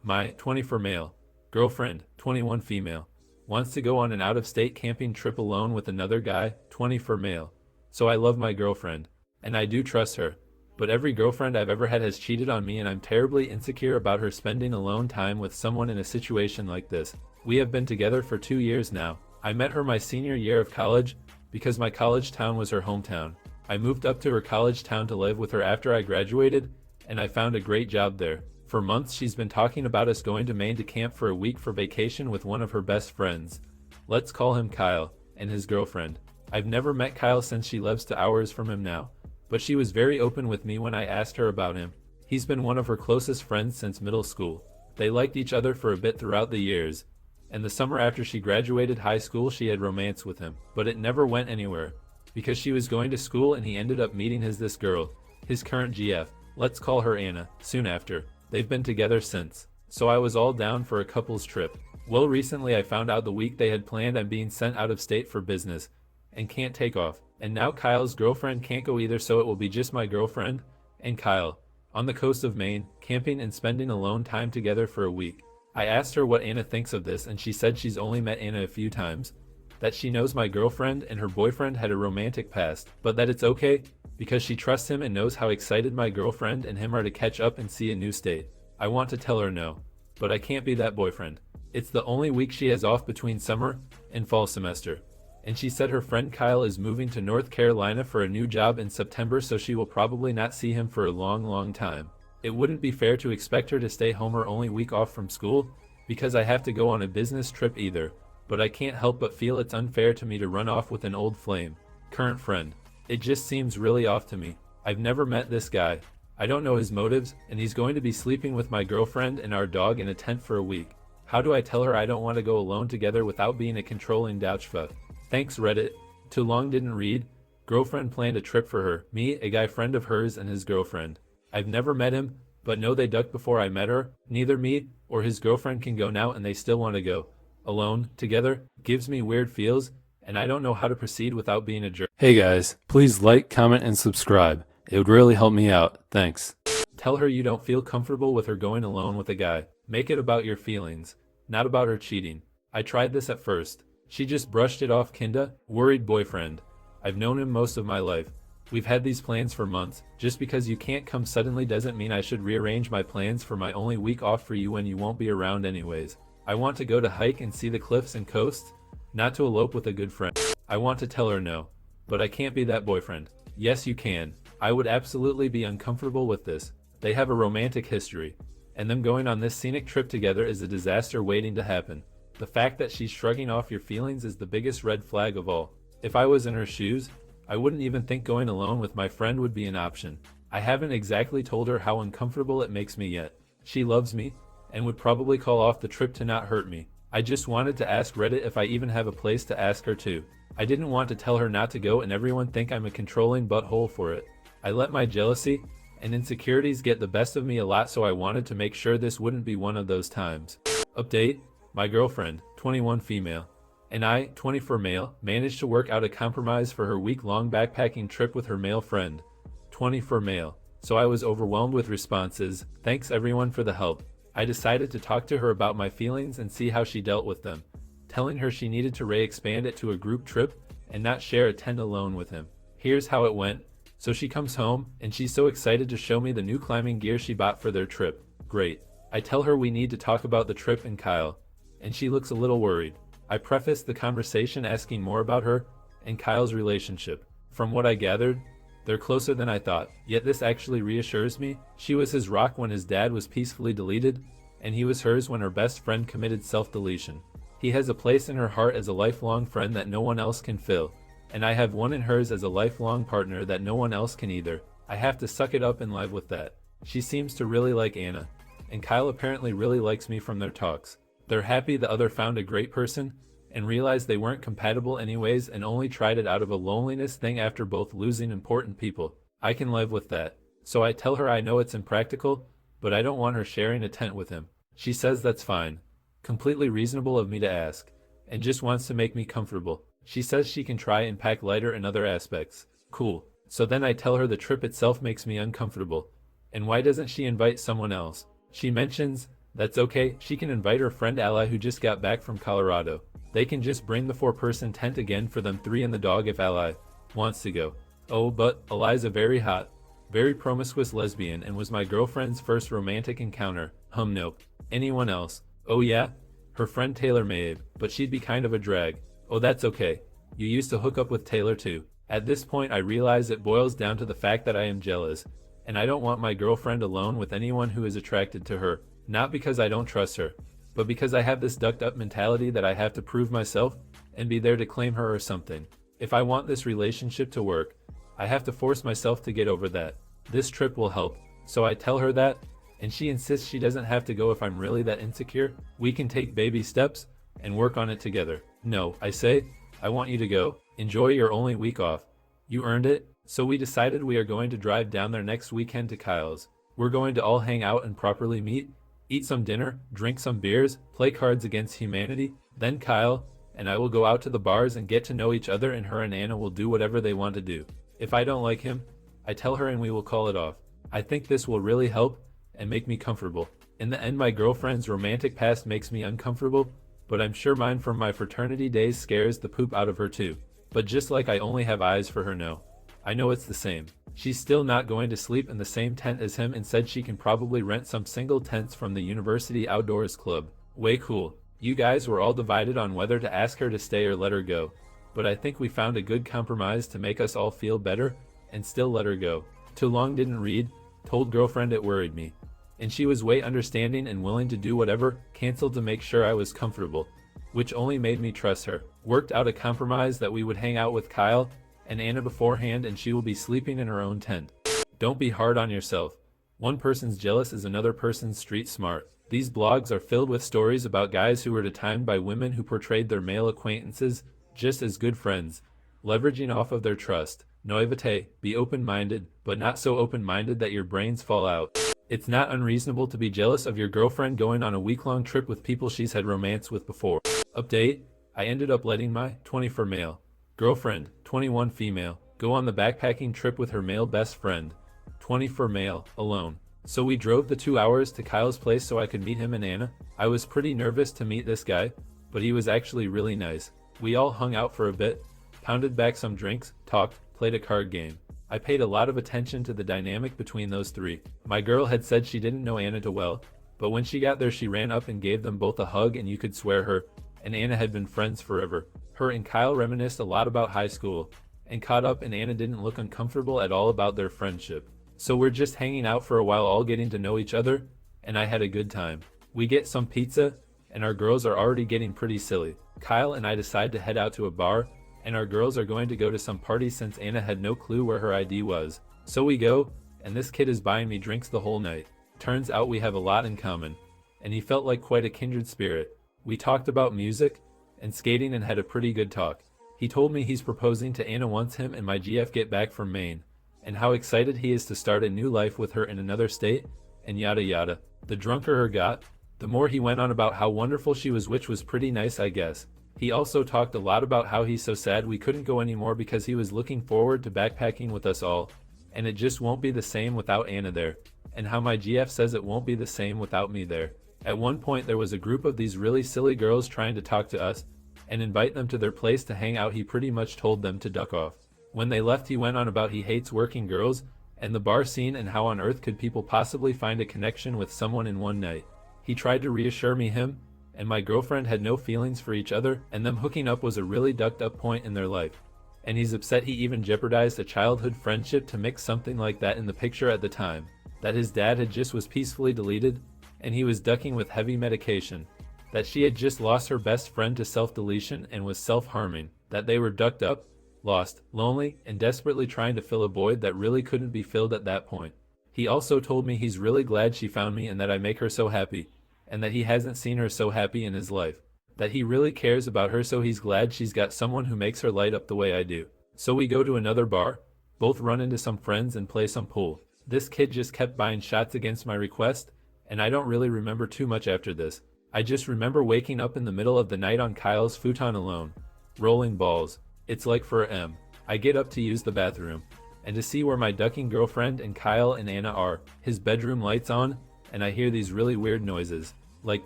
My 24 male girlfriend, 21 female, wants to go on an out-of-state camping trip alone with another guy, 24 male. So I love my girlfriend, and I do trust her. But every girlfriend I've ever had has cheated on me, and I'm terribly insecure about her spending alone time with someone in a situation like this. We have been together for 2 years now. I met her my senior year of college because my college town was her hometown. I moved up to her college town to live with her after I graduated, and I found a great job there. For months she's been talking about us going to Maine to camp for a week for vacation with one of her best friends. Let's call him Kyle, and his girlfriend. I've never met Kyle since she lives 2 hours from him now, but she was very open with me when I asked her about him. He's been one of her closest friends since middle school. They liked each other for a bit throughout the years, and the summer after she graduated high school she had romance with him, but it never went anywhere, because she was going to school and he ended up meeting this girl, his current GF, let's call her Anna, soon after. They've been together since, so I was all down for a couple's trip. Well, recently I found out the week they had planned I'm being sent out of state for business, and can't take off, and now Kyle's girlfriend can't go either, so it will be just my girlfriend and Kyle on the coast of Maine, camping and spending alone time together for a week. I asked her what Anna thinks of this, and she said she's only met Anna a few times, that she knows my girlfriend and her boyfriend had a romantic past, but that it's okay because she trusts him and knows how excited my girlfriend and him are to catch up and see a new state. I want to tell her no, but I can't be that boyfriend. It's the only week she has off between summer and fall semester, and she said her friend Kyle is moving to North Carolina for a new job in September, so she will probably not see him for a long time. It wouldn't be fair to expect her to stay home her only week off from school, because I have to go on a business trip either, but I can't help but feel it's unfair to me to run off with an old flame, current friend. It just seems really off to me. I've never met this guy. I don't know his motives, and he's going to be sleeping with my girlfriend and our dog in a tent for a week. How do I tell her I don't want to go alone together without being a controlling douchebag? Thanks Reddit. Too long didn't read. Girlfriend planned a trip for her, me, a guy friend of hers, and his girlfriend. I've never met him, but know they ducked before I met her. Neither me or his girlfriend can go now, and they still want to go alone together. Gives me weird feels, and I don't know how to proceed without being a jerk. Hey guys, please like, comment, and subscribe. It would really help me out. Thanks. Tell her you don't feel comfortable with her going alone with a guy. Make it about your feelings, not about her cheating. I tried this at first. She just brushed it off. Kinda worried boyfriend. I've known him most of my life. We've had these plans for months. Just because you can't come suddenly doesn't mean I should rearrange my plans for my only week off for you when you won't be around anyways. I want to go to hike and see the cliffs and coast, not to elope with a good friend. I want to tell her no, but I can't be that boyfriend. Yes, you can. I would absolutely be uncomfortable with this. They have a romantic history, and them going on this scenic trip together is a disaster waiting to happen. The fact that she's shrugging off your feelings is the biggest red flag of all. If I was in her shoes, I wouldn't even think going alone with my friend would be an option. I haven't exactly told her how uncomfortable it makes me yet. She loves me, and would probably call off the trip to not hurt me. I just wanted to ask Reddit if I even have a place to ask her to. I didn't want to tell her not to go and everyone think I'm a controlling butthole for it. I let my jealousy and insecurities get the best of me a lot, so I wanted to make sure this wouldn't be one of those times. Update: my girlfriend, 21 female, and I, 24 male, managed to work out a compromise for her week-long backpacking trip with her male friend, 24 male. So I was overwhelmed with responses. Thanks everyone for the help. I decided to talk to her about my feelings and see how she dealt with them, telling her she needed to expand it to a group trip and not share a tent alone with him. Here's how it went. So she comes home, and she's so excited to show me the new climbing gear she bought for their trip. Great. I tell her we need to talk about the trip and Kyle, and she looks a little worried. I prefaced the conversation asking more about her and Kyle's relationship. From what I gathered, they're closer than I thought, yet this actually reassures me. She was his rock when his dad was peacefully deleted, and he was hers when her best friend committed self-deletion. He has a place in her heart as a lifelong friend that no one else can fill, and I have one in hers as a lifelong partner that no one else can either. I have to suck it up and live with that. She seems to really like Anna, and Kyle apparently really likes me from their talks. They're happy the other found a great person, and realized they weren't compatible anyways and only tried it out of a loneliness thing after both losing important people. I can live with that. So I tell her I know it's impractical, but I don't want her sharing a tent with him. She says that's fine. Completely reasonable of me to ask, and just wants to make me comfortable. She says she can try and pack lighter in other aspects. Cool. So then I tell her the trip itself makes me uncomfortable. And why doesn't she invite someone else? She mentions That's okay, she can invite her friend Ally who just got back from Colorado. They can just bring the 4-person tent again for them 3 and the dog if Ally wants to go. Oh, but Ally's a very hot, very promiscuous lesbian and was my girlfriend's first romantic encounter. Nope. Anyone else? Oh yeah? Her friend Taylor Mabe, but she'd be kind of a drag. Oh, that's okay. You used to hook up with Taylor too. At this point I realize it boils down to the fact that I am jealous, and I don't want my girlfriend alone with anyone who is attracted to her. Not because I don't trust her, but because I have this ducked up mentality that I have to prove myself and be there to claim her or something. If I want this relationship to work, I have to force myself to get over that. This trip will help. So I tell her that, and she insists she doesn't have to go if I'm really that insecure. We can take baby steps and work on it together. No, I say, I want you to go. Enjoy your only week off. You earned it. So we decided we are going to drive down there next weekend to Kyle's. We're going to all hang out and properly meet, eat some dinner, drink some beers, play Cards Against Humanity. Then Kyle and I will go out to the bars and get to know each other, and her and Anna will do whatever they want to do. If I don't like him, I tell her and we will call it off. I think this will really help and make me comfortable. In the end, my girlfriend's romantic past makes me uncomfortable, but I'm sure mine from my fraternity days scares the poop out of her too. But just like I only have eyes for her now, I know it's the same. She's still not going to sleep in the same tent as him and said she can probably rent some single tents from the University Outdoors Club. Way cool. You guys were all divided on whether to ask her to stay or let her go, but I think we found a good compromise to make us all feel better and still let her go. Too long didn't read, told girlfriend it worried me. And she was way understanding and willing to do whatever, canceled to make sure I was comfortable, which only made me trust her. Worked out a compromise that we would hang out with Kyle and Anna beforehand, and she will be sleeping in her own tent. Don't be hard on yourself. One person's jealous is another person's street smart. These blogs are filled with stories about guys who were detained by women who portrayed their male acquaintances just as good friends, leveraging off of their trust. Naivete, be open-minded, but not so open-minded that your brains fall out. It's not unreasonable to be jealous of your girlfriend going on a week-long trip with people she's had romance with before. Update, I ended up letting my 24 male girlfriend, 21 female, go on the backpacking trip with her male best friend, 24 male, alone. So we drove the 2 hours to Kyle's place so I could meet him and Anna. I was pretty nervous to meet this guy, but he was actually really nice. We all hung out for a bit, pounded back some drinks, talked, played a card game. I paid a lot of attention to the dynamic between those three. My girl had said she didn't know Anna too well, but when she got there she ran up and gave them both a hug, and you could swear her and Anna had been friends forever. Her and Kyle reminisced a lot about high school and caught up, and Anna didn't look uncomfortable at all about their friendship. So we're just hanging out for a while, all getting to know each other, and I had a good time. We get some pizza, and our girls are already getting pretty silly. Kyle and I decide to head out to a bar, and our girls are going to go to some party since Anna had no clue where her ID was. So we go, and this kid is buying me drinks the whole night. Turns out we have a lot in common, and he felt like quite a kindred spirit. We talked about music and skating and had a pretty good talk. He told me he's proposing to Anna once him and my GF get back from Maine, and how excited he is to start a new life with her in another state, and yada yada. The drunker her got, the more he went on about how wonderful she was, which was pretty nice, I guess. He also talked a lot about how he's so sad we couldn't go anymore because he was looking forward to backpacking with us all, and it just won't be the same without Anna there, and how my GF says it won't be the same without me there. At one point there was a group of these really silly girls trying to talk to us and invite them to their place to hang out. He pretty much told them to duck off. When they left he went on about he hates working girls and the bar scene, and how on earth could people possibly find a connection with someone in one night. He tried to reassure me him and my girlfriend had no feelings for each other, and them hooking up was a really ducked up point in their life. And he's upset he even jeopardized a childhood friendship to mix something like that in the picture at the time. That his dad had just was peacefully deleted, and he was ducking with heavy medication. That she had just lost her best friend to self-deletion and was self-harming. That they were ducked up, lost, lonely, and desperately trying to fill a void that really couldn't be filled at that point. He also told me he's really glad she found me and that I make her so happy, and that he hasn't seen her so happy in his life. That he really cares about her, so he's glad she's got someone who makes her light up the way I do. So we go to another bar, both run into some friends and play some pool. This kid just kept buying shots against my request, and I don't really remember too much after this. I just remember waking up in the middle of the night on Kyle's futon alone, rolling balls. It's like for M. I get up to use the bathroom, and to see where my ducking girlfriend and Kyle and Anna are. His bedroom lights on, and I hear these really weird noises. like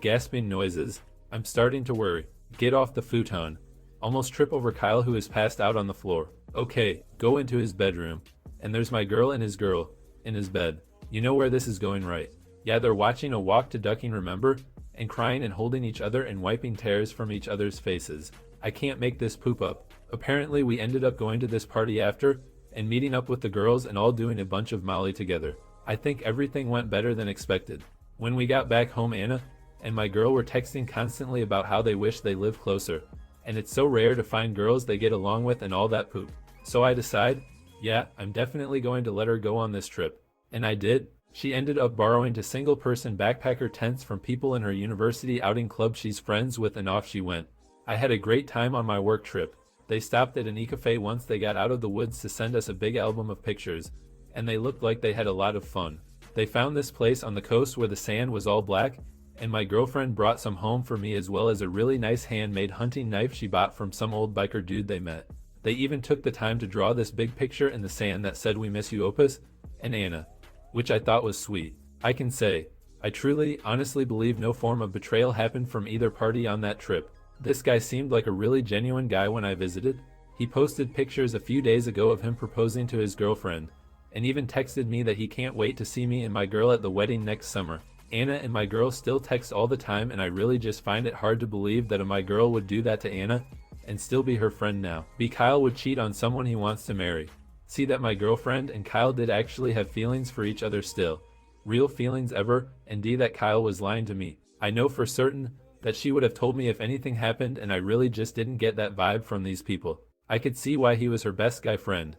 gasping noises. I'm starting to worry. Get off the futon. Almost trip over Kyle, who is passed out on the floor. Okay, go into his bedroom. And there's my girl and his girl in his bed. You know where this is going, right? Yeah, they're watching a walk to ducking, remember? And crying and holding each other and wiping tears from each other's faces. I can't make this poop up. Apparently we ended up going to this party after, and meeting up with the girls and all doing a bunch of Molly together. I think everything went better than expected. When we got back home, Anna and my girl were texting constantly about how they wish they lived closer. And it's so rare to find girls they get along with and all that poop. So I decide, yeah, I'm definitely going to let her go on this trip. And I did. She ended up borrowing to single-person backpacker tents from people in her university outing club she's friends with, and off she went. I had a great time on my work trip. They stopped at an e-cafe once they got out of the woods to send us a big album of pictures, and they looked like they had a lot of fun. They found this place on the coast where the sand was all black, and my girlfriend brought some home for me, as well as a really nice handmade hunting knife she bought from some old biker dude they met. They even took the time to draw this big picture in the sand that said, "We miss you, Opus and Anna," which I thought was sweet. I can say, I truly, honestly believe no form of betrayal happened from either party on that trip. This guy seemed like a really genuine guy when I visited. He posted pictures a few days ago of him proposing to his girlfriend, and even texted me that he can't wait to see me and my girl at the wedding next summer. Anna and my girl still text all the time, and I really just find it hard to believe that my girl would do that to Anna and still be her friend now. Kyle would cheat on someone he wants to marry. See that my girlfriend and Kyle did actually have feelings for each other still. Real feelings ever, and D that Kyle was lying to me. I know for certain that she would have told me if anything happened, and I really just didn't get that vibe from these people. I could see why he was her best guy friend.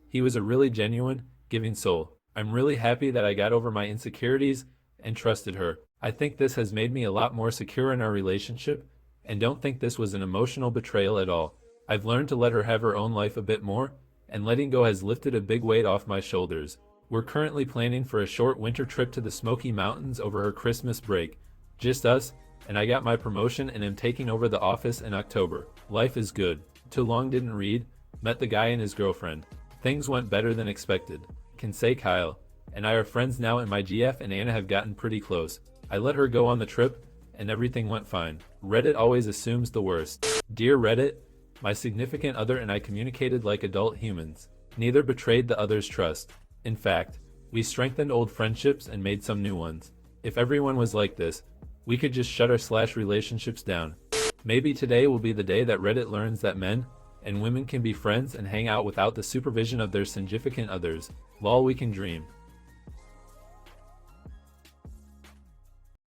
He was a really genuine, giving soul. I'm really happy that I got over my insecurities and trusted her. I think this has made me a lot more secure in our relationship, and don't think this was an emotional betrayal at all. I've learned to let her have her own life a bit more, and letting go has lifted a big weight off my shoulders. We're currently planning for a short winter trip to the Smoky Mountains over her Christmas break. Just us, and I got my promotion and am taking over the office in October. Life is good. Too long didn't read. Met the guy and his girlfriend. Things went better than expected. Can say Kyle and I are friends now, and my GF and Anna have gotten pretty close. I let her go on the trip, and everything went fine. Reddit always assumes the worst. Dear Reddit, my significant other and I communicated like adult humans. Neither betrayed the other's trust. In fact, we strengthened old friendships and made some new ones. If everyone was like this, we could just shut our relationships down. Maybe today will be the day that Reddit learns that men and women can be friends and hang out without the supervision of their significant others. Lol, we can dream.